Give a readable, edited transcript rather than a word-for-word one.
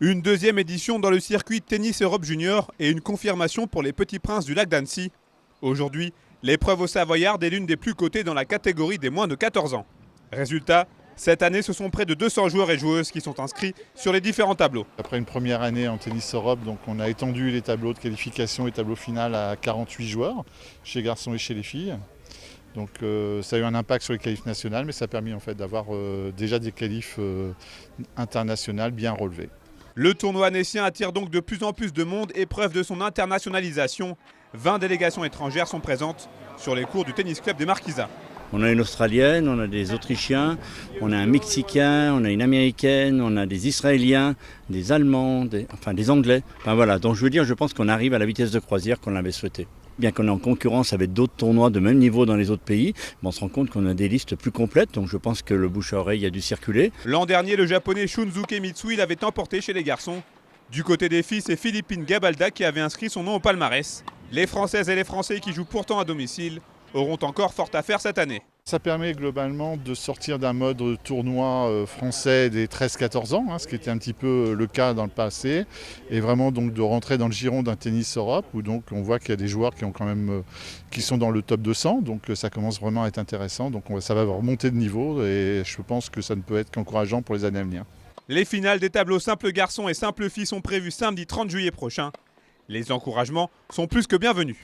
Une deuxième édition dans le circuit Tennis Europe Junior et une confirmation pour les petits princes du lac d'Annecy. Aujourd'hui, l'épreuve au Savoyard est l'une des plus cotées dans la catégorie des moins de 14 ans. Résultat, cette année, ce sont près de 200 joueurs et joueuses qui sont inscrits sur les différents tableaux. Après une première année en tennis Europe, donc on a étendu les tableaux de qualification et tableaux final à 48 joueurs, chez les garçons et chez les filles. Donc ça a eu un impact sur les qualifs nationales, mais ça a permis en fait d'avoir déjà des qualifs internationales bien relevés. Le tournoi annécien attire donc de plus en plus de monde et preuve de son internationalisation. 20 délégations étrangères sont présentes sur les cours du tennis club des Marquisats. On a une Australienne, on a des Autrichiens, on a un Mexicain, on a une Américaine, on a des Israéliens, des Allemands, des Anglais. Enfin voilà, donc je veux dire, je pense qu'on arrive à la vitesse de croisière qu'on avait souhaité. Bien qu'on est en concurrence avec d'autres tournois de même niveau dans les autres pays, on se rend compte qu'on a des listes plus complètes, donc je pense que le bouche à oreille a dû circuler. L'an dernier, le japonais Shunsuke Mitsui l'avait emporté chez les garçons. Du côté des filles, c'est Philippine Gabalda qui avait inscrit son nom au palmarès. Les Françaises et les Français qui jouent pourtant à domicile auront encore fort à faire cette année. Ça permet globalement de sortir d'un mode tournoi français des 13-14 ans, ce qui était un petit peu le cas dans le passé, et vraiment donc de rentrer dans le giron d'un tennis Europe, où donc on voit qu'il y a des joueurs qui sont dans le top 200, donc ça commence vraiment à être intéressant, donc ça va remonter de niveau, et je pense que ça ne peut être qu'encourageant pour les années à venir. Les finales des tableaux simples garçons et simples filles sont prévues samedi 30 juillet prochain. Les encouragements sont plus que bienvenus.